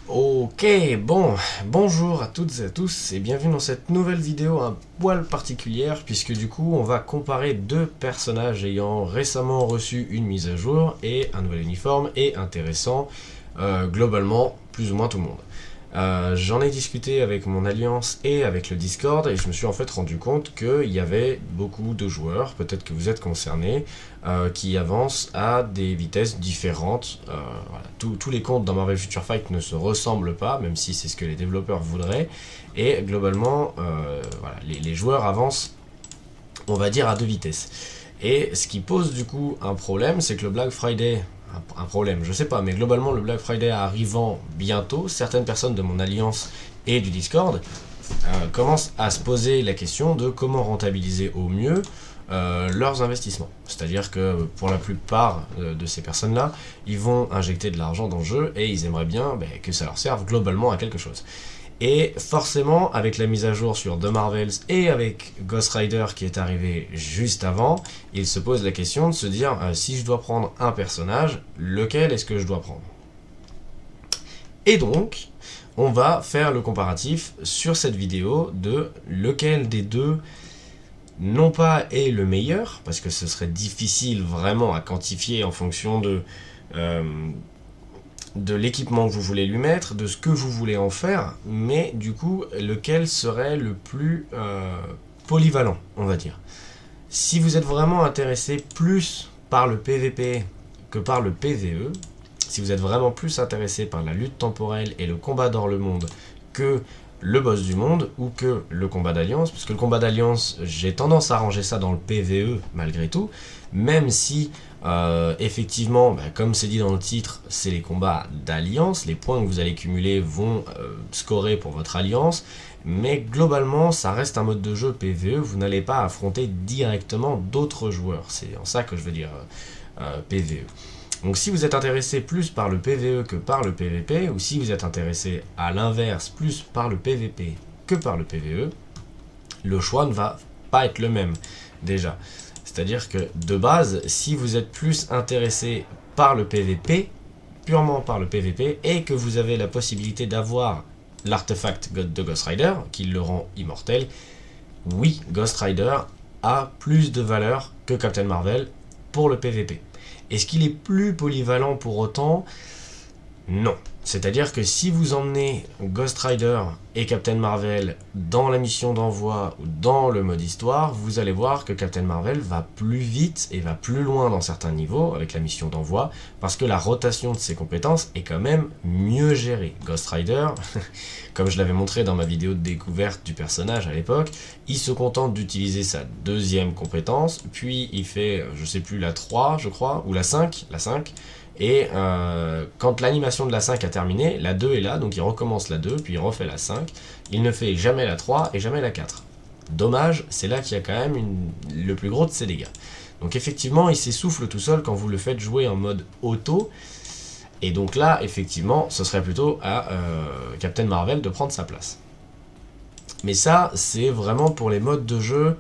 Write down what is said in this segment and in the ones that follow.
Ok, bon, bonjour à toutes et à tous et bienvenue dans cette nouvelle vidéo un poil particulière puisque du coup on va comparer deux personnages ayant récemment reçu une mise à jour et un nouvel uniforme et intéressant globalement plus ou moins tout le monde. J'en ai discuté avec mon alliance et avec le Discord et je me suis en fait rendu compte qu'il y avait beaucoup de joueurs, peut-être que vous êtes concernés, qui avancent à des vitesses différentes. Voilà. Tous les comptes dans Marvel Future Fight ne se ressemblent pas, même si c'est ce que les développeurs voudraient. Et globalement, voilà, les joueurs avancent, on va dire, à deux vitesses. Et ce qui pose du coup un problème, c'est que le Black Friday... Un problème, je sais pas, mais globalement le Black Friday arrivant bientôt, certaines personnes de mon alliance et du Discord commencent à se poser la question de comment rentabiliser au mieux leurs investissements. C'est-à-dire que pour la plupart de ces personnes-là, ils vont injecter de l'argent dans le jeu et ils aimeraient bien que ça leur serve globalement à quelque chose. Et forcément, avec la mise à jour sur The Marvels et avec Ghost Rider qui est arrivé juste avant, il se pose la question de se dire si je dois prendre un personnage, lequel est-ce que je dois prendre? Et donc, on va faire le comparatif sur cette vidéo de lequel des deux non pas est le meilleur, parce que ce serait difficile vraiment à quantifier en fonction de l'équipement que vous voulez lui mettre, de ce que vous voulez en faire, mais du coup, lequel serait le plus polyvalent, on va dire. Si vous êtes vraiment intéressé plus par le PVP que par le PVE, si vous êtes vraiment plus intéressé par la lutte temporelle et le combat dans le monde que le boss du monde ou que le combat d'alliance, parce que le combat d'alliance, j'ai tendance à ranger ça dans le PVE malgré tout, même si effectivement, comme c'est dit dans le titre, c'est les combats d'alliance, les points que vous allez cumuler vont scorer pour votre alliance, mais globalement ça reste un mode de jeu PVE, vous n'allez pas affronter directement d'autres joueurs, c'est en ça que je veux dire PVE. Donc si vous êtes intéressé plus par le PVE que par le PVP, ou si vous êtes intéressé à l'inverse plus par le PVP que par le PVE, le choix ne va pas être le même déjà. C'est-à-dire que de base, si vous êtes plus intéressé par le PVP, purement par le PVP, et que vous avez la possibilité d'avoir l'artefact de Ghost Rider, qui le rend immortel, oui, Ghost Rider a plus de valeur que Captain Marvel pour le PVP. Est-ce qu'il est plus polyvalent pour autant? Non. C'est-à-dire que si vous emmenez Ghost Rider et Captain Marvel dans la mission d'envoi ou dans le mode histoire, vous allez voir que Captain Marvel va plus vite et va plus loin dans certains niveaux avec la mission d'envoi, parce que la rotation de ses compétences est quand même mieux gérée. Ghost Rider, comme je l'avais montré dans ma vidéo de découverte du personnage à l'époque, il se contente d'utiliser sa deuxième compétence, puis il fait, je sais plus, la 3 je crois, ou la 5, et quand l'animation de la 5 a terminé, la 2 est là, donc il recommence la 2, puis il refait la 5. Il ne fait jamais la 3 et jamais la 4. Dommage, c'est là qu'il y a quand même le plus gros de ses dégâts. Donc effectivement, il s'essouffle tout seul quand vous le faites jouer en mode auto. Et donc là, effectivement, ce serait plutôt à Captain Marvel de prendre sa place. Mais ça, c'est vraiment pour les modes de jeu...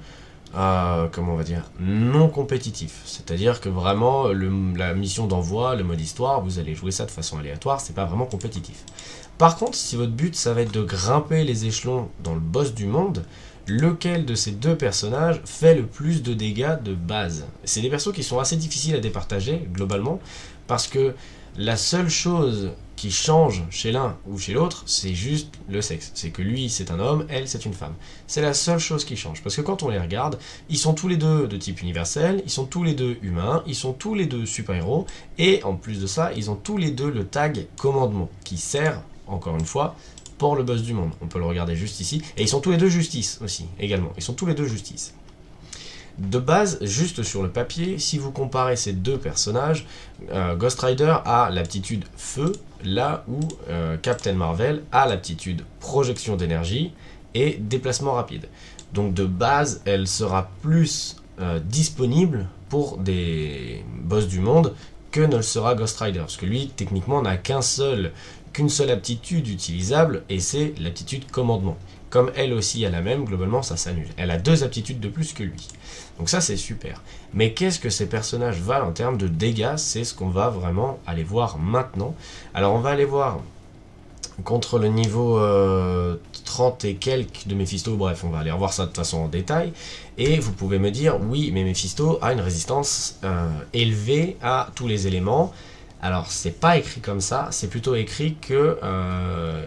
comment on va dire, non compétitif. C'est-à-dire que vraiment, la mission d'envoi, le mode histoire, vous allez jouer ça de façon aléatoire, c'est pas vraiment compétitif. Par contre, si votre but, ça va être de grimper les échelons dans le boss du monde, lequel de ces deux personnages fait le plus de dégâts de base? C'est des persos qui sont assez difficiles à départager, globalement, parce que la seule chose qui change chez l'un ou chez l'autre, c'est juste le sexe. C'est que lui, c'est un homme, elle, c'est une femme. C'est la seule chose qui change. Parce que quand on les regarde, ils sont tous les deux de type universel, ils sont tous les deux humains, ils sont tous les deux super-héros, et en plus de ça, ils ont tous les deux le tag commandement, qui sert, encore une fois, pour le boss du monde. On peut le regarder juste ici. Et ils sont tous les deux justice aussi, également. Ils sont tous les deux justice. De base, juste sur le papier, si vous comparez ces deux personnages, Ghost Rider a l'aptitude feu, là où Captain Marvel a l'aptitude projection d'énergie et déplacement rapide. Donc de base, elle sera plus disponible pour des boss du monde que ne le sera Ghost Rider, parce que lui, techniquement, n'a qu'une seule aptitude utilisable, et c'est l'aptitude commandement. Comme elle aussi a la même, globalement ça s'annule. Elle a deux aptitudes de plus que lui. Donc ça c'est super. Mais qu'est-ce que ces personnages valent en termes de dégâts? C'est ce qu'on va vraiment aller voir maintenant. Alors on va aller voir contre le niveau 30 et quelques de Mephisto. Bref, on va aller revoir ça de toute façon en détail. Et vous pouvez me dire, oui, mais Mephisto a une résistance élevée à tous les éléments. Alors, c'est pas écrit comme ça, c'est plutôt écrit que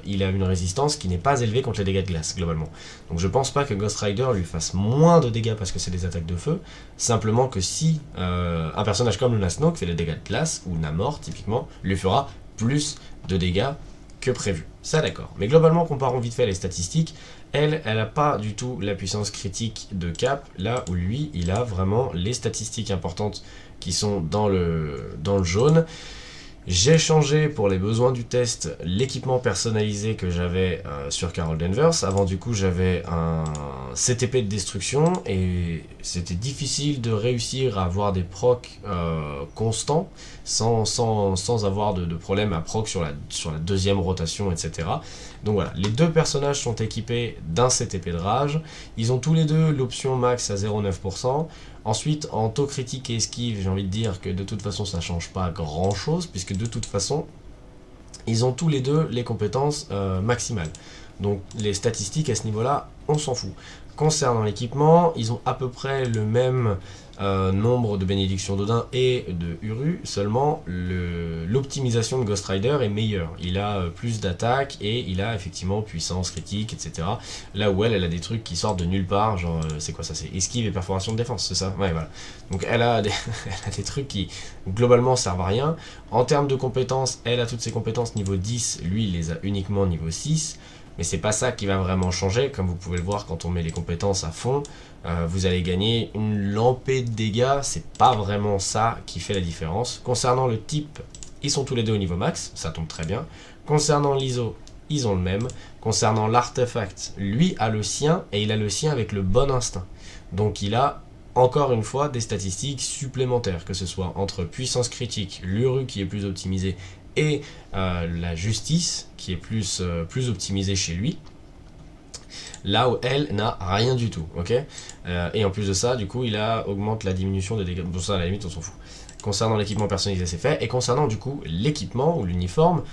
il a une résistance qui n'est pas élevée contre les dégâts de glace, globalement. Donc je pense pas que Ghost Rider lui fasse moins de dégâts parce que c'est des attaques de feu, simplement que si un personnage comme Luna Snow qui fait des dégâts de glace, ou Namor typiquement, lui fera plus de dégâts que prévu. Ça d'accord. Mais globalement, comparons vite fait les statistiques, elle n'a pas du tout la puissance critique de Cap, là où lui, il a vraiment les statistiques importantes qui sont dans le jaune. J'ai changé pour les besoins du test l'équipement personnalisé que j'avais sur Carol Danvers. Avant du coup j'avais un CTP de destruction et c'était difficile de réussir à avoir des procs constants sans avoir de problème à proc sur la deuxième rotation, etc. Donc voilà, les deux personnages sont équipés d'un CTP de rage. Ils ont tous les deux l'option max à 0,9%. Ensuite, en taux critique et esquive, j'ai envie de dire que de toute façon ça change pas grand chose, puisque de toute façon, ils ont tous les deux les compétences maximales. Donc les statistiques à ce niveau-là, on s'en fout. Concernant l'équipement, ils ont à peu près le même nombre de bénédictions d'Odin et de Uru, seulement l'optimisation de Ghost Rider est meilleure. Il a plus d'attaque et il a effectivement puissance critique, etc. Là où elle a des trucs qui sortent de nulle part, genre c'est quoi ça, c'est esquive et perforation de défense, c'est ça? Ouais, voilà. Donc elle a des trucs qui globalement servent à rien. En termes de compétences, elle a toutes ses compétences niveau 10, lui il les a uniquement niveau 6. Mais c'est pas ça qui va vraiment changer, comme vous pouvez le voir quand on met les compétences à fond, vous allez gagner une lampée de dégâts, c'est pas vraiment ça qui fait la différence. Concernant le type, ils sont tous les deux au niveau max, ça tombe très bien. Concernant l'ISO, ils ont le même. Concernant l'artefact, lui a le sien, et il a le sien avec le bon instinct. Donc il a encore une fois des statistiques supplémentaires, que ce soit entre puissance critique, l'Uru qui est plus optimisé, et la justice qui est plus optimisée chez lui, là où elle n'a rien du tout, ok. Et en plus de ça, du coup, il augmente la diminution des dégâts. Bon, ça, à la limite, on s'en fout. Concernant l'équipement personnalisé, c'est fait. Et concernant, du coup, l'équipement ou l'uniforme,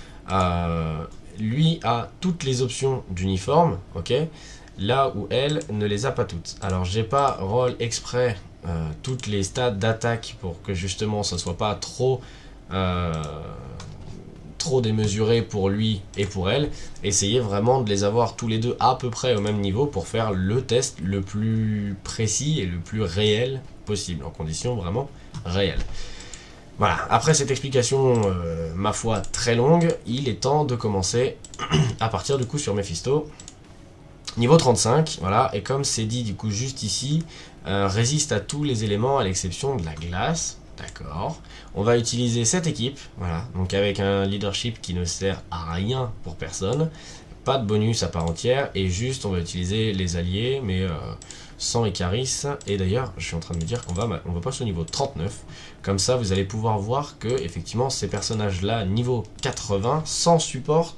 lui a toutes les options d'uniforme, ok. Là où elle ne les a pas toutes. Alors, j'ai pas roll exprès toutes les stats d'attaque pour que justement, ça soit pas trop démesuré pour lui et pour elle. Essayez vraiment de les avoir tous les deux à peu près au même niveau pour faire le test le plus précis et le plus réel possible, en conditions vraiment réelles. Voilà, après cette explication, ma foi, très longue, il est temps de commencer à partir du coup sur Mephisto. Niveau 35, voilà, et comme c'est dit du coup juste ici, résiste à tous les éléments à l'exception de la glace. D'accord. On va utiliser cette équipe, voilà, donc avec un leadership qui ne sert à rien pour personne, pas de bonus à part entière, et juste on va utiliser les alliés, mais sans Icaris. Et d'ailleurs, je suis en train de me dire qu'on va passer au niveau 39, comme ça vous allez pouvoir voir que effectivement ces personnages-là, niveau 80, sans support,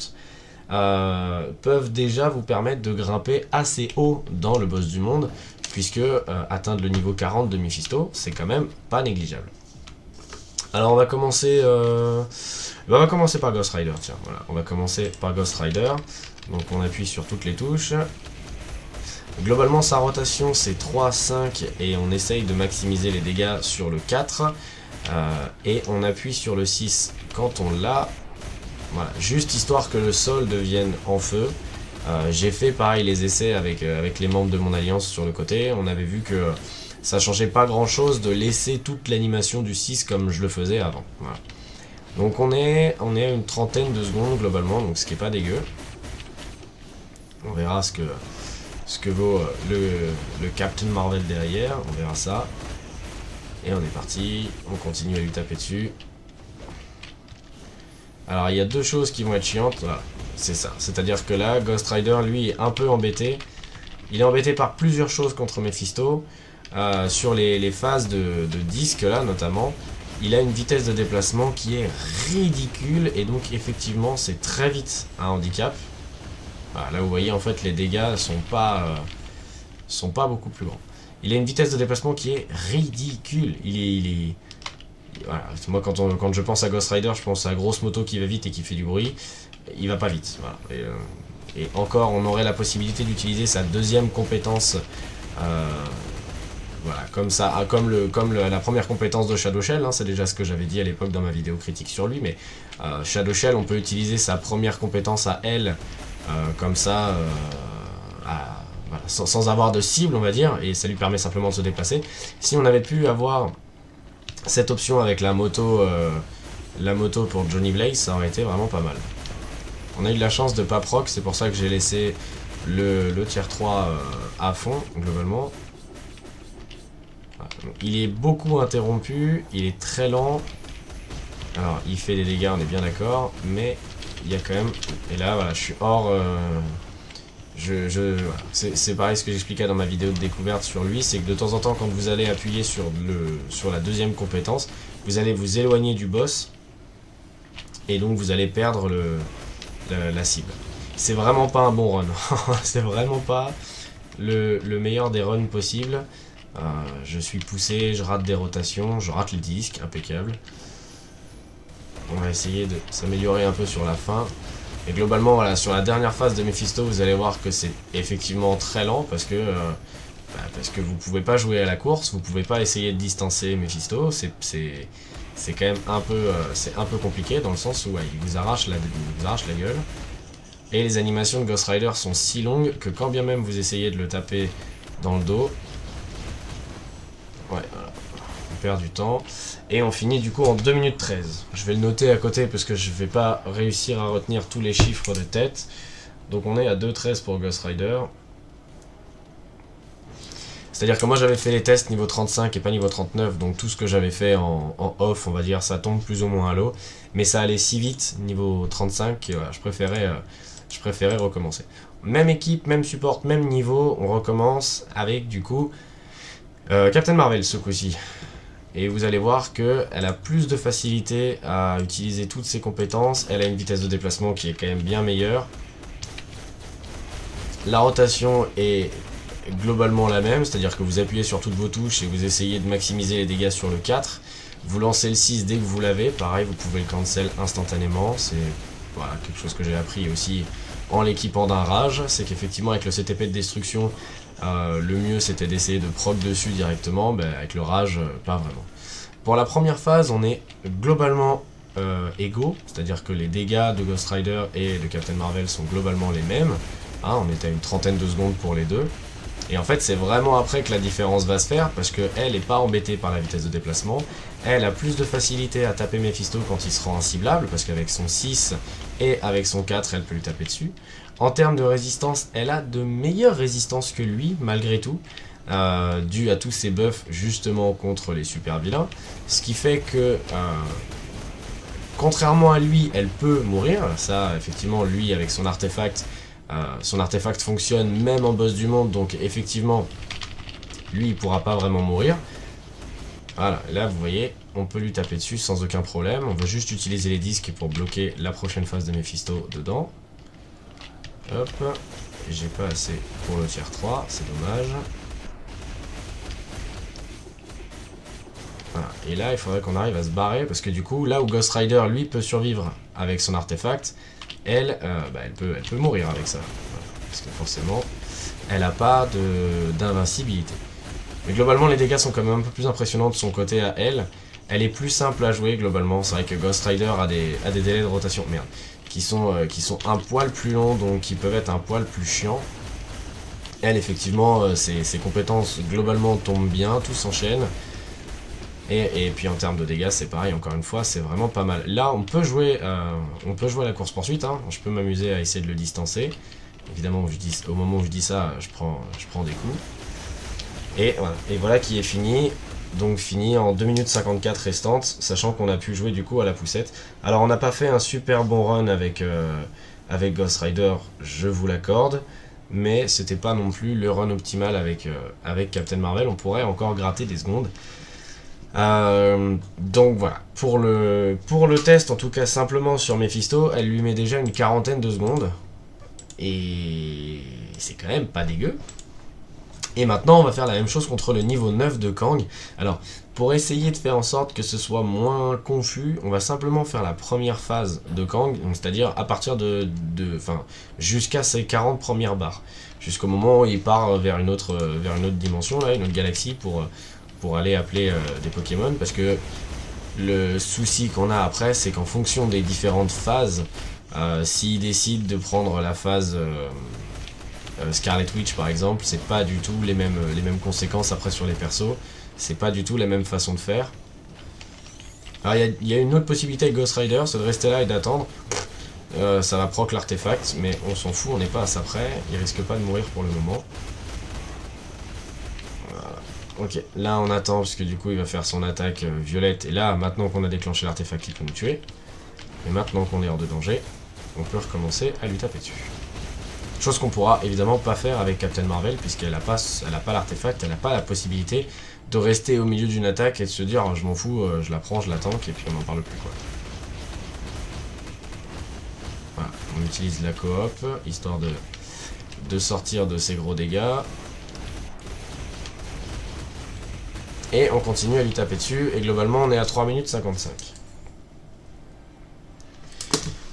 peuvent déjà vous permettre de grimper assez haut dans le boss du monde, puisque atteindre le niveau 40 de Mephisto, c'est quand même pas négligeable. Alors on va commencer par Ghost Rider, tiens, voilà, on va commencer par Ghost Rider, donc on appuie sur toutes les touches. Globalement sa rotation c'est 3, 5 et on essaye de maximiser les dégâts sur le 4, et on appuie sur le 6 quand on l'a, voilà, juste histoire que le sol devienne en feu. J'ai fait pareil les essais avec les membres de mon alliance sur le côté, on avait vu que ça changeait pas grand chose de laisser toute l'animation du 6 comme je le faisais avant. Voilà. Donc on est à une trentaine de secondes globalement, donc ce qui est pas dégueu. On verra ce que vaut le Captain Marvel derrière, on verra ça. Et on est parti, on continue à lui taper dessus. Alors il y a deux choses qui vont être chiantes, voilà, c'est ça. C'est-à-dire que là, Ghost Rider lui est un peu embêté. Il est embêté par plusieurs choses contre Mephisto. Sur les phases de disque là notamment, il a une vitesse de déplacement qui est ridicule et donc effectivement c'est très vite un handicap. Voilà, là vous voyez en fait les dégâts sont pas beaucoup plus grands. Il a une vitesse de déplacement qui est ridicule. Voilà. Moi quand je pense à Ghost Rider, je pense à grosse moto qui va vite et qui fait du bruit. il va pas vite. Voilà. Et encore, on aurait la possibilité d'utiliser sa deuxième compétence, voilà, comme ça, comme la première compétence de Shadow Shell, hein, c'est déjà ce que j'avais dit à l'époque dans ma vidéo critique sur lui, mais Shadow Shell, on peut utiliser sa première compétence à elle, comme ça, voilà, sans avoir de cible, on va dire, et ça lui permet simplement de se déplacer. Si on avait pu avoir cette option avec la moto pour Johnny Blaze, ça aurait été vraiment pas mal. On a eu de la chance de pas proc, c'est pour ça que j'ai laissé le tier 3 à fond, globalement. Voilà. Il est beaucoup interrompu, il est très lent. Alors, il fait des dégâts, on est bien d'accord, mais il y a quand même... Et là, voilà, je suis hors... voilà. C'est pareil ce que j'expliquais dans ma vidéo de découverte sur lui, c'est que de temps en temps, quand vous allez appuyer sur la deuxième compétence, vous allez vous éloigner du boss, et donc vous allez perdre la cible. C'est vraiment pas un bon run, c'est vraiment pas le meilleur des runs possibles. Je suis poussé, je rate des rotations, je rate les disques, impeccable. On va essayer de s'améliorer un peu sur la fin. Et globalement, voilà, sur la dernière phase de Mephisto, vous allez voir que c'est effectivement très lent parce que vous pouvez pas jouer à la course, vous pouvez pas essayer de distancer Mephisto. C'est quand même un peu compliqué dans le sens où il vous arrache la gueule. Et les animations de Ghost Rider sont si longues que quand bien même vous essayez de le taper dans le dos, ouais, voilà, on perd du temps. Et on finit du coup en 2 minutes 13. Je vais le noter à côté parce que je vais pas réussir à retenir tous les chiffres de tête. Donc on est à 2.13 pour Ghost Rider. C'est-à-dire que moi j'avais fait les tests niveau 35 et pas niveau 39, donc tout ce que j'avais fait en off, on va dire, ça tombe plus ou moins à l'eau. Mais ça allait si vite, niveau 35, et voilà, je préférais recommencer. Même équipe, même support, même niveau, on recommence avec du coup Captain Marvel ce coup-ci. Et vous allez voir qu'elle a plus de facilité à utiliser toutes ses compétences, elle a une vitesse de déplacement qui est quand même bien meilleure. La rotation est globalement la même, c'est-à-dire que vous appuyez sur toutes vos touches et vous essayez de maximiser les dégâts sur le 4. Vous lancez le 6 dès que vous l'avez, pareil vous pouvez le cancel instantanément, c'est voilà, quelque chose que j'ai appris aussi en l'équipant d'un rage, c'est qu'effectivement avec le CTP de destruction, le mieux c'était d'essayer de proc dessus directement, avec le rage pas vraiment. Pour la première phase on est globalement égaux, c'est-à-dire que les dégâts de Ghost Rider et de Captain Marvel sont globalement les mêmes, hein, on est à une trentaine de secondes pour les deux. Et en fait c'est vraiment après que la différence va se faire parce qu'elle n'est pas embêtée par la vitesse de déplacement. Elle a plus de facilité à taper Mephisto quand il se rend inciblable parce qu'avec son 6 et avec son 4 elle peut lui taper dessus. En termes de résistance, elle a de meilleures résistances que lui malgré tout, dû à tous ses buffs justement contre les super vilains. Ce qui fait que contrairement à lui elle peut mourir, ça effectivement lui avec son artefact fonctionne même en boss du monde, donc effectivement lui il pourra pas vraiment mourir. Voilà, là vous voyez on peut lui taper dessus sans aucun problème, on veut juste utiliser les disques pour bloquer la prochaine phase de Mephisto dedans. Hop, j'ai pas assez pour le tier 3, c'est dommage. Voilà. Et là il faudrait qu'on arrive à se barrer parce que du coup là où Ghost Rider lui peut survivre avec son artefact, elle peut mourir avec ça, voilà, parce que forcément elle n'a pas d'invincibilité. Mais globalement les dégâts sont quand même un peu plus impressionnants de son côté à elle. Elle est plus simple à jouer globalement, c'est vrai que Ghost Rider a des délais de rotation qui sont un poil plus longs, donc qui peuvent être un poil plus chiants. Elle effectivement ses compétences globalement tombent bien, tout s'enchaîne. Et puis en termes de dégâts c'est pareil, encore une fois c'est vraiment pas mal. Là on peut jouer à la course poursuite, hein. Je peux m'amuser à essayer de le distancer. Évidemment au moment où je dis ça je prends des coups. Et voilà qui est fini. Donc fini en 2 minutes 54 restantes, sachant qu'on a pu jouer du coup à la poussette. Alors on n'a pas fait un super bon run avec Ghost Rider, je vous l'accorde. Mais c'était pas non plus le run optimal avec Captain Marvel, on pourrait encore gratter des secondes. Donc voilà, pour le test en tout cas simplement sur Mephisto, elle lui met déjà une quarantaine de secondes et c'est quand même pas dégueu. Et maintenant, on va faire la même chose contre le niveau 9 de Kang. Alors, pour essayer de faire en sorte que ce soit moins confus, on va simplement faire la première phase de Kang, c'est-à-dire à partir jusqu'à ses 40 premières barres. Jusqu'au moment où il part vers une autre dimension, là, une autre galaxie, pour aller appeler des Pokémon. Parce que le souci qu'on a après, c'est qu'en fonction des différentes phases, s'il décide de prendre la phase... Scarlet Witch par exemple, c'est pas du tout les mêmes conséquences après sur les persos, c'est pas du tout la même façon de faire. Alors il y a une autre possibilité avec Ghost Rider, c'est de rester là et d'attendre. Ça va proc l'artefact, mais on s'en fout, on n'est pas à ça près, il risque pas de mourir pour le moment. Voilà. Ok, là on attend parce que du coup il va faire son attaque violette, et là maintenant qu'on a déclenché l'artefact il peut nous tuer. Et maintenant qu'on est hors de danger, on peut recommencer à lui taper dessus. Chose qu'on pourra évidemment pas faire avec Captain Marvel, puisqu'elle n'a pas l'artefact, elle n'a pas la possibilité de rester au milieu d'une attaque et de se dire oh, je m'en fous, je la prends, je la tank et puis on n'en parle plus quoi. Voilà, on utilise la coop, histoire de sortir de ces gros dégâts. Et on continue à lui taper dessus, et globalement on est à 3 minutes 55.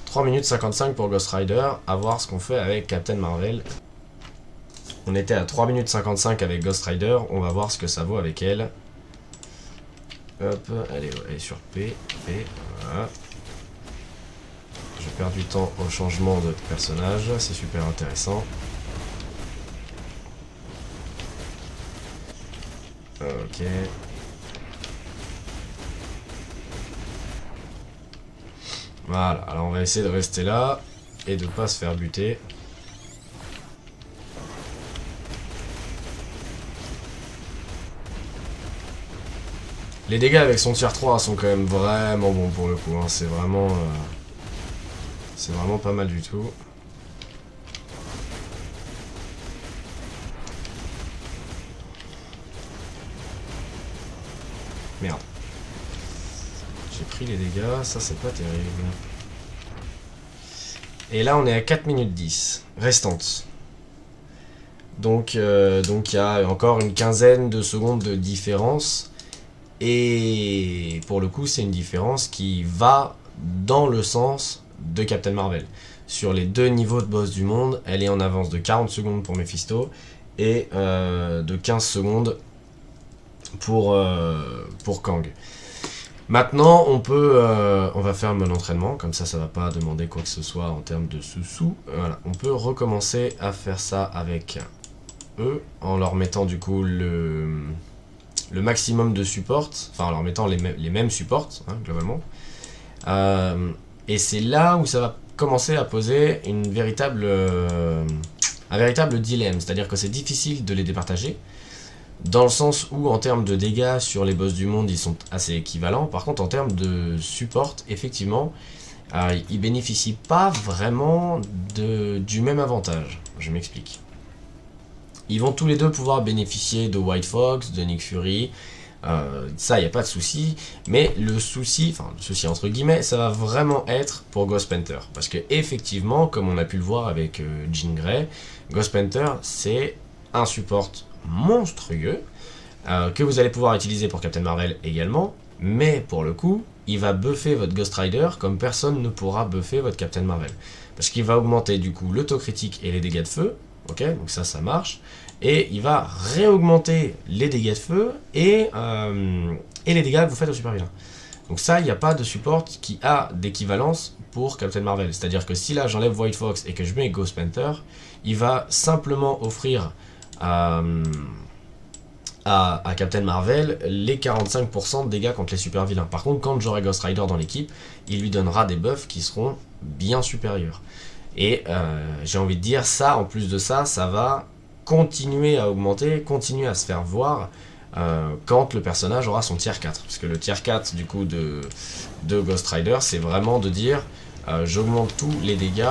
3 minutes 55 pour Ghost Rider, à voir ce qu'on fait avec Captain Marvel. On était à 3 minutes 55 avec Ghost Rider, on va voir ce que ça vaut avec elle. Hop, elle est sur P, voilà. Je perds du temps au changement de personnage, c'est super intéressant. Ok. Voilà, alors on va essayer de rester là et de pas se faire buter. Les dégâts avec son tier 3 sont quand même vraiment bons pour le coup, hein. C'est vraiment pas mal du tout. Merde. J'ai pris les dégâts, ça c'est pas terrible. Et là on est à 4 minutes 10, restantes. Donc il y a encore une quinzaine de secondes de différence. Et pour le coup c'est une différence qui va dans le sens de Captain Marvel. Sur les deux niveaux de boss du monde, elle est en avance de 40 secondes pour Mephisto et de 15 secondes pour Kang. Maintenant, on va faire le mode entraînement, comme ça va pas demander quoi que ce soit en termes de sous-sous. Voilà, on peut recommencer à faire ça avec eux, en leur mettant du coup le maximum de support, enfin en leur mettant les mêmes supports, hein, globalement. Et c'est là où ça va commencer à poser un véritable dilemme, c'est-à-dire que c'est difficile de les départager. Dans le sens où en termes de dégâts sur les boss du monde ils sont assez équivalents, par contre en termes de support effectivement ils bénéficient pas vraiment du même avantage. Je m'explique. Ils vont tous les deux pouvoir bénéficier de White Fox, de Nick Fury, ça il n'y a pas de souci, mais le souci entre guillemets, ça va vraiment être pour Ghost Panther, parce que effectivement comme on a pu le voir avec Jean Grey, Ghost Panther c'est un support monstrueux que vous allez pouvoir utiliser pour Captain Marvel également, mais pour le coup il va buffer votre Ghost Rider comme personne ne pourra buffer votre Captain Marvel, parce qu'il va augmenter du coup l'auto critique et les dégâts de feu, ok, donc ça marche, et il va réaugmenter les dégâts de feu et les dégâts que vous faites au super vilain. Donc ça, il n'y a pas de support qui a d'équivalence pour Captain Marvel, c'est à dire que si là j'enlève White Fox et que je mets Ghost Panther, il va simplement offrir à Captain Marvel les 45% de dégâts contre les super vilains. Par contre, quand j'aurai Ghost Rider dans l'équipe, il lui donnera des buffs qui seront bien supérieurs. Et j'ai envie de dire ça, en plus de ça, ça va continuer à augmenter, continuer à se faire voir quand le personnage aura son tier 4. Parce que le tier 4 du coup de Ghost Rider, c'est vraiment de dire j'augmente tous les dégâts,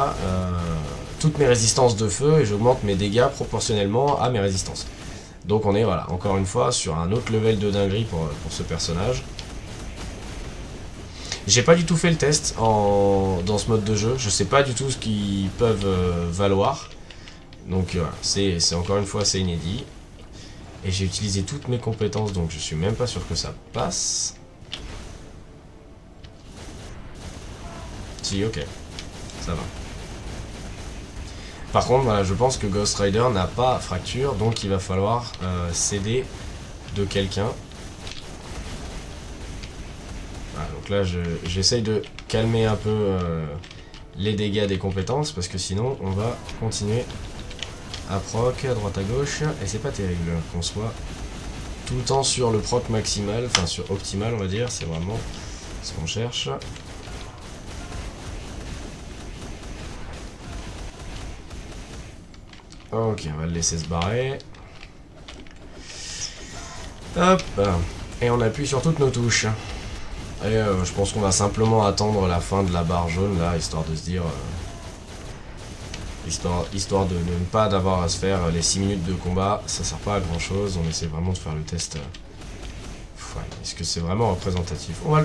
toutes mes résistances de feu, et j'augmente mes dégâts proportionnellement à mes résistances. Donc on est, voilà, encore une fois sur un autre level de dinguerie pour ce personnage. J'ai pas du tout fait le test dans ce mode de jeu, je sais pas du tout ce qu'ils peuvent valoir. Donc voilà, c'est encore une fois c'est inédit. Et j'ai utilisé toutes mes compétences, donc je suis même pas sûr que ça passe. Si, ok. Ça va. Par contre, voilà, je pense que Ghost Rider n'a pas fracture, donc il va falloir s'aider de quelqu'un. Voilà, donc là, j'essaye de calmer un peu les dégâts des compétences, parce que sinon, on va continuer à proc à droite à gauche, et c'est pas terrible qu'on soit tout le temps sur le proc maximal, enfin sur optimal, on va dire, c'est vraiment ce qu'on cherche. Ok, on va le laisser se barrer. Hop. Et on appuie sur toutes nos touches. Et je pense qu'on va simplement attendre la fin de la barre jaune là, histoire de se dire... Histoire de ne pas d'avoir à se faire les 6 minutes de combat. Ça sert pas à grand chose, on essaie vraiment de faire le test. Ouais, est-ce que c'est vraiment représentatif? On va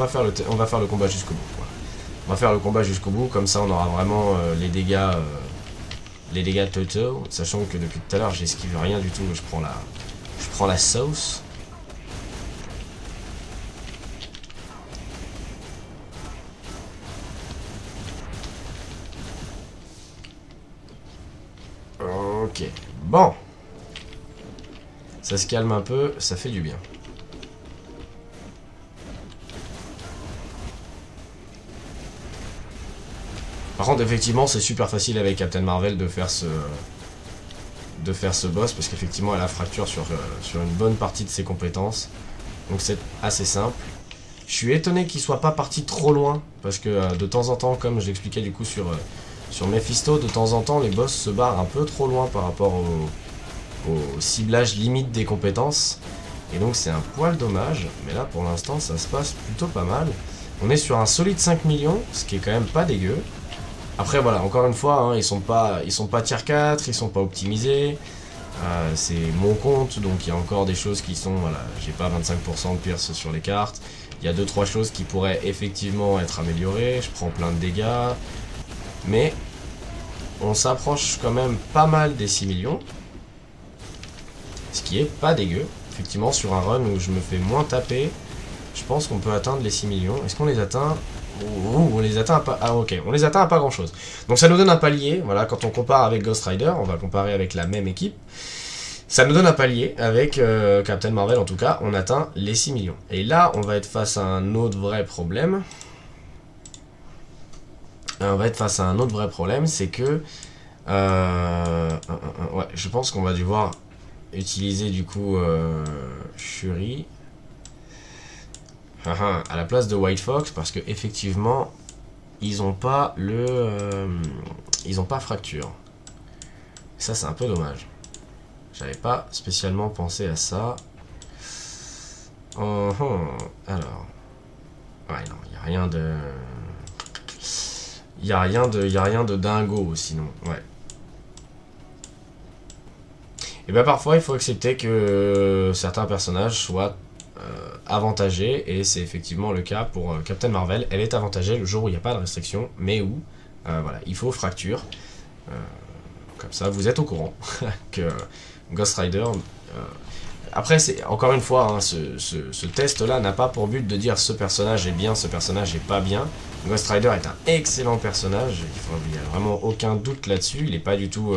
faire le combat jusqu'au bout. Voilà. On va faire le combat jusqu'au bout, comme ça on aura vraiment les dégâts totaux, sachant que depuis tout à l'heure j'esquive rien du tout, je prends la sauce. Ok, bon. Ça se calme un peu, ça fait du bien. Par contre, effectivement, c'est super facile avec Captain Marvel de faire ce boss, parce qu'effectivement, elle a fracture sur une bonne partie de ses compétences. Donc c'est assez simple. Je suis étonné qu'il soit pas parti trop loin, parce que de temps en temps, comme je l'expliquais du coup sur Mephisto, de temps en temps, les boss se barrent un peu trop loin par rapport au ciblage limite des compétences. Et donc c'est un poil dommage, mais là pour l'instant ça se passe plutôt pas mal. On est sur un solide 5 millions, ce qui est quand même pas dégueu. Après voilà, encore une fois, hein, ils sont pas tier 4, ils sont pas optimisés. C'est mon compte, donc il y a encore des choses qui sont, voilà, j'ai pas 25% de pierce sur les cartes. Il y a 2-3 choses qui pourraient effectivement être améliorées, je prends plein de dégâts. Mais on s'approche quand même pas mal des 6 millions. Ce qui est pas dégueu. Effectivement, sur un run où je me fais moins taper, je pense qu'on peut atteindre les 6 millions. Est-ce qu'on les atteint? On les atteint à pas... Ah ok, on les atteint à pas grand chose. Donc ça nous donne un palier, voilà, quand on compare avec Ghost Rider, on va comparer avec la même équipe. Ça nous donne un palier, avec Captain Marvel en tout cas, on atteint les 6 millions. Et là, on va être face à un autre vrai problème. C'est que... ouais, je pense qu'on va devoir utiliser du coup Shuri à la place de White Fox, parce que effectivement ils ont pas fracture. Ça c'est un peu dommage. J'avais pas spécialement pensé à ça. Alors, ouais non, il y a rien de... Il y a rien de dingo sinon, ouais. Et bien parfois il faut accepter que certains personnages soient avantagés, et c'est effectivement le cas pour Captain Marvel. Elle est avantagée le jour où il n'y a pas de restriction, mais où voilà, il faut fracture. Comme ça vous êtes au courant que Ghost Rider... Après, c'est encore une fois, hein, ce test-là n'a pas pour but de dire ce personnage est bien, ce personnage est pas bien. Ghost Rider est un excellent personnage, il n'y a vraiment aucun doute là-dessus. Il n'est pas du tout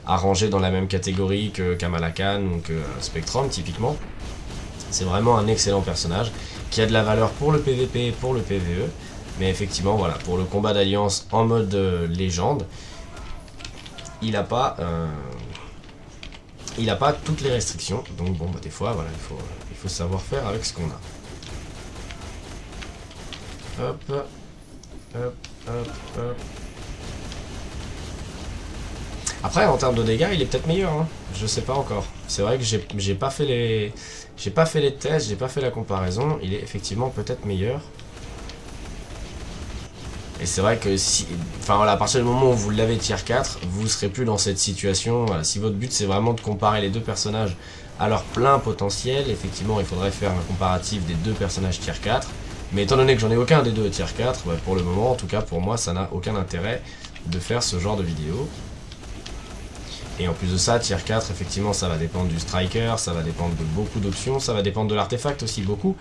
arrangé dans la même catégorie que Kamala Khan ou que Spectrum, typiquement. C'est vraiment un excellent personnage qui a de la valeur pour le PVP et pour le PVE. Mais effectivement, voilà, pour le combat d'alliance en mode légende, il n'a pas... il n'a pas toutes les restrictions, donc bon, bah, des fois, voilà, il faut savoir faire avec ce qu'on a. Hop, hop, hop, hop. Après, en termes de dégâts, il est peut-être meilleur, hein. Je sais pas encore. C'est vrai que j'ai pas fait les tests, j'ai pas fait la comparaison. Il est effectivement peut-être meilleur. Et c'est vrai que si, enfin voilà, à partir du moment où vous l'avez tier 4, vous serez plus dans cette situation. Voilà, si votre but c'est vraiment de comparer les deux personnages à leur plein potentiel, effectivement il faudrait faire un comparatif des deux personnages tier 4. Mais étant donné que j'en ai aucun des deux tier 4, bah, pour le moment, en tout cas pour moi, ça n'a aucun intérêt de faire ce genre de vidéo. Et en plus de ça, tier 4, effectivement, ça va dépendre du striker, ça va dépendre de beaucoup d'options, ça va dépendre de l'artefact aussi beaucoup.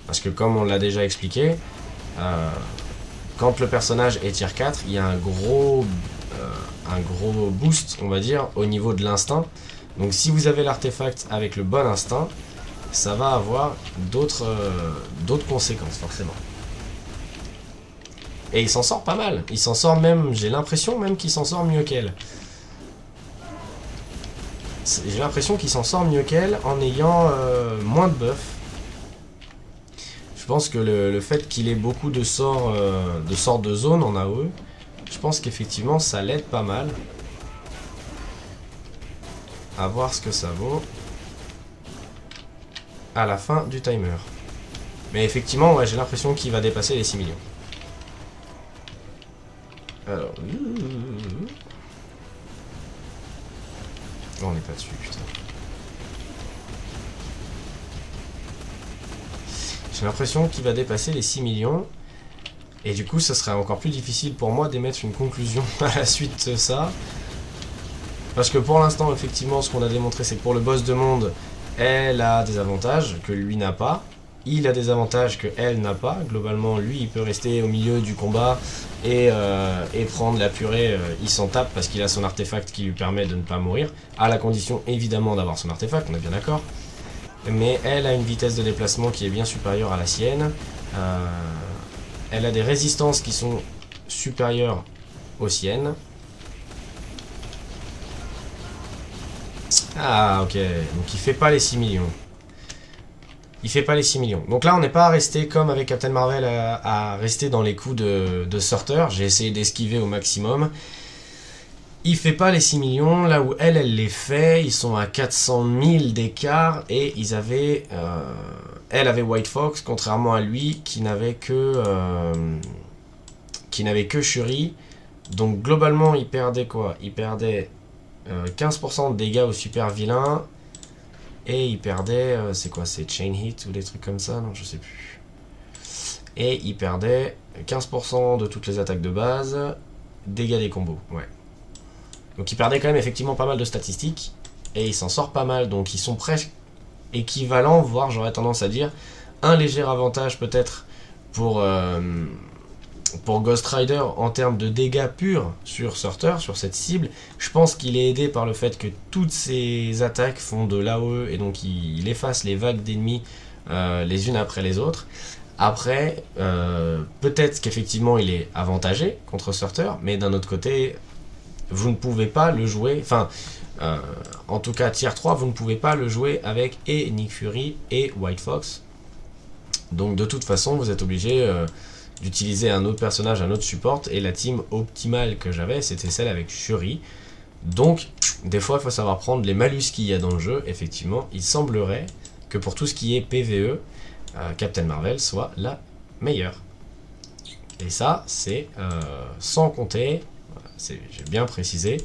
Parce que comme on l'a déjà expliqué, quand le personnage est tier 4, il y a un gros boost, on va dire, au niveau de l'instinct. Donc si vous avez l'artefact avec le bon instinct, ça va avoir d'autres conséquences, forcément. Et il s'en sort pas mal. Il s'en sort même, j'ai l'impression même qu'il s'en sort mieux qu'elle. J'ai l'impression qu'il s'en sort mieux qu'elle en ayant moins de buff. Je pense que le fait qu'il ait beaucoup de sorts de zone en AOE, je pense qu'effectivement ça l'aide pas mal. À voir ce que ça vaut à la fin du timer. Mais effectivement, ouais, j'ai l'impression qu'il va dépasser les 6 millions. Alors... Oh, on n'est pas dessus, putain. J'ai l'impression qu'il va dépasser les 6 millions. Et du coup, ça serait encore plus difficile pour moi d'émettre une conclusion à la suite de ça. Parce que pour l'instant, effectivement, ce qu'on a démontré, c'est que pour le boss de monde, elle a des avantages que lui n'a pas. Il a des avantages que elle n'a pas. Globalement, lui, il peut rester au milieu du combat et prendre la purée. Il s'en tape parce qu'il a son artefact qui lui permet de ne pas mourir. À la condition, évidemment, d'avoir son artefact, on est bien d'accord. Mais elle a une vitesse de déplacement qui est bien supérieure à la sienne. Elle a des résistances qui sont supérieures aux siennes. Ah, ok. Donc il fait pas les 6 millions. Il fait pas les 6 millions. Donc là, on n'est pas resté comme avec Captain Marvel à rester dans les coups de Sorter. J'ai essayé d'esquiver au maximum. Il fait pas les 6 millions. Là où elle les fait, ils sont à 400 000 d'écart. Et ils avaient... elle avait White Fox, contrairement à lui, qui n'avait que Shuri. Donc globalement, il perdait quoi? Il perdait 15% de dégâts au super vilain. Et il perdait, c'est quoi, c'est chain hit ou des trucs comme ça? Non, je sais plus. Et il perdait 15% de toutes les attaques de base, dégâts des combos, ouais. Donc il perdait quand même effectivement pas mal de statistiques, et il s'en sort pas mal, donc ils sont presque équivalents, voire j'aurais tendance à dire, un léger avantage peut-être pour Ghost Rider en termes de dégâts purs sur Sorter, sur cette cible. Je pense qu'il est aidé par le fait que toutes ses attaques font de l'AOE et donc il efface les vagues d'ennemis les unes après les autres. Après, peut-être qu'effectivement il est avantagé contre Sorter, mais d'un autre côté, vous ne pouvez pas le jouer, enfin, en tout cas tier 3, vous ne pouvez pas le jouer avec et Nick Fury et White Fox. Donc de toute façon, vous êtes obligé... d'utiliser un autre personnage, un autre support, et la team optimale que j'avais, c'était celle avec Shuri. Donc, des fois, il faut savoir prendre les malus qu'il y a dans le jeu. Effectivement, il semblerait que pour tout ce qui est PvE, Captain Marvel soit la meilleure. Et ça, c'est sans compter, j'ai bien précisé,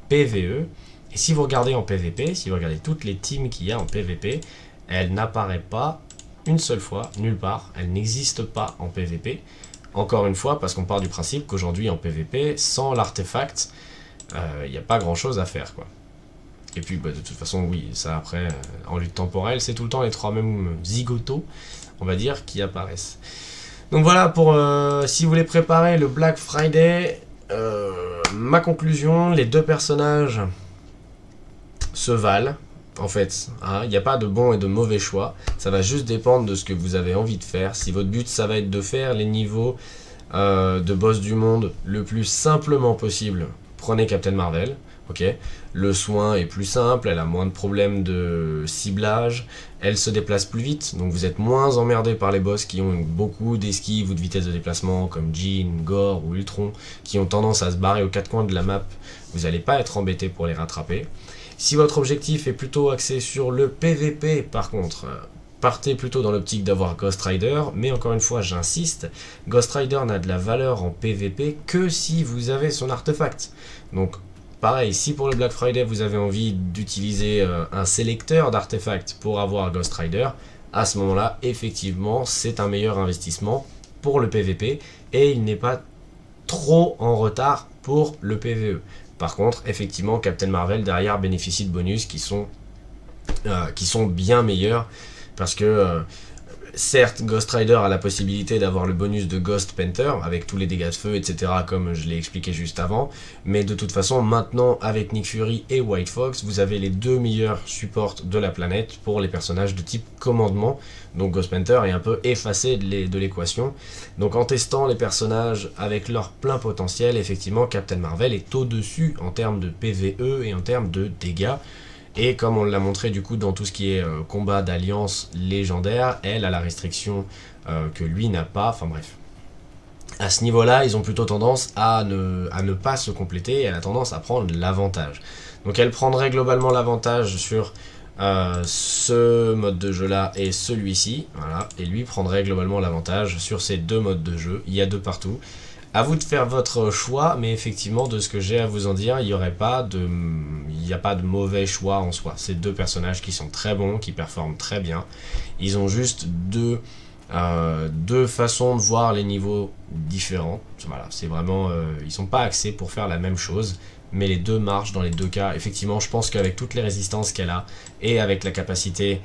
PvE. Et si vous regardez en PvP, si vous regardez toutes les teams qu'il y a en PvP, elle n'apparaît pas une seule fois, nulle part. Elle n'existe pas en PvP. Encore une fois, parce qu'on part du principe qu'aujourd'hui en PvP, sans l'artefact, il n'y a pas grand chose à faire, quoi. Et puis bah, de toute façon, oui, ça après, en lutte temporelle, c'est tout le temps les trois mêmes zigotos, on va dire, qui apparaissent. Donc voilà, pour si vous voulez préparer le Black Friday, ma conclusion, les deux personnages se valent. En fait, il n'y a pas de bon et de mauvais choix, ça va juste dépendre de ce que vous avez envie de faire. Si votre but ça va être de faire les niveaux de boss du monde le plus simplement possible, prenez Captain Marvel, ok. Le soin est plus simple, elle a moins de problèmes de ciblage, elle se déplace plus vite, donc vous êtes moins emmerdé par les boss qui ont beaucoup d'esquive ou de vitesse de déplacement, comme Jean, Gore ou Ultron, qui ont tendance à se barrer aux quatre coins de la map. Vous n'allez pas être embêté pour les rattraper. Si votre objectif est plutôt axé sur le PVP, par contre, partez plutôt dans l'optique d'avoir Ghost Rider, mais encore une fois, j'insiste, Ghost Rider n'a de la valeur en PVP que si vous avez son artefact. Donc, pareil, si pour le Black Friday, vous avez envie d'utiliser un sélecteur d'artefacts pour avoir Ghost Rider, à ce moment-là, effectivement, c'est un meilleur investissement pour le PVP, et il n'est pas trop en retard pour le PVE. Par contre, effectivement, Captain Marvel derrière bénéficie de bonus qui sont bien meilleurs, parce que certes, Ghost Rider a la possibilité d'avoir le bonus de Ghost Panther, avec tous les dégâts de feu, etc., comme je l'ai expliqué juste avant, mais de toute façon, maintenant, avec Nick Fury et White Fox, vous avez les deux meilleurs supports de la planète pour les personnages de type commandement, donc Ghost Panther est un peu effacé de l'équation. Donc en testant les personnages avec leur plein potentiel, effectivement, Captain Marvel est au-dessus en termes de PvE et en termes de dégâts. Et comme on l'a montré du coup dans tout ce qui est combat d'alliance légendaire, elle a la restriction que lui n'a pas, enfin bref. À ce niveau-là, ils ont plutôt tendance à ne pas se compléter, et elle a tendance à prendre l'avantage. Donc elle prendrait globalement l'avantage sur ce mode de jeu-là et celui-ci, voilà, et lui prendrait globalement l'avantage sur ces deux modes de jeu, il y a deux partout. À vous de faire votre choix, mais effectivement, de ce que j'ai à vous en dire, il n'y a pas de mauvais choix en soi. C'est deux personnages qui sont très bons, qui performent très bien. Ils ont juste deux façons de voir les niveaux différents. Voilà, c'est vraiment, ils sont pas axés pour faire la même chose, mais les deux marchent dans les deux cas. Effectivement, je pense qu'avec toutes les résistances qu'elle a et avec la capacité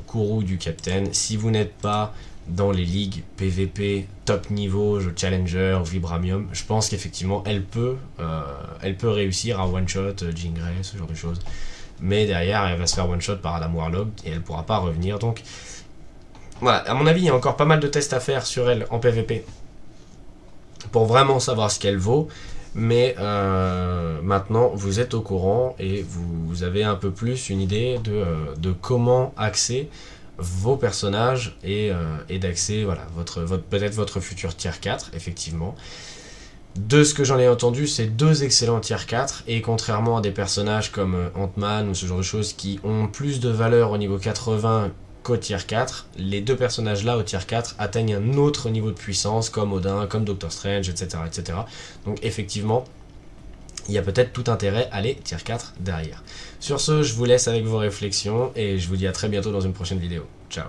Kourou du Captain, si vous n'êtes pas dans les ligues PVP top niveau, jeu Challenger, Vibranium, je pense qu'effectivement elle peut réussir à one-shot Jean Grey, ce genre de choses. Mais derrière, elle va se faire one-shot par Adam Warlock et elle pourra pas revenir. Donc voilà, à mon avis, il y a encore pas mal de tests à faire sur elle en PVP pour vraiment savoir ce qu'elle vaut. Mais maintenant, vous êtes au courant et vous avez un peu plus une idée de comment axer vos personnages et d'axer voilà, peut-être votre futur tier 4, effectivement. De ce que j'en ai entendu, c'est deux excellents tier 4, et contrairement à des personnages comme Ant-Man ou ce genre de choses qui ont plus de valeur au niveau 80 qu'au tier 4, les deux personnages là au tier 4 atteignent un autre niveau de puissance, comme Odin, comme Doctor Strange, etc. etc. Donc effectivement, il y a peut-être tout intérêt à aller tier 4 derrière. Sur ce, je vous laisse avec vos réflexions et je vous dis à très bientôt dans une prochaine vidéo. Ciao.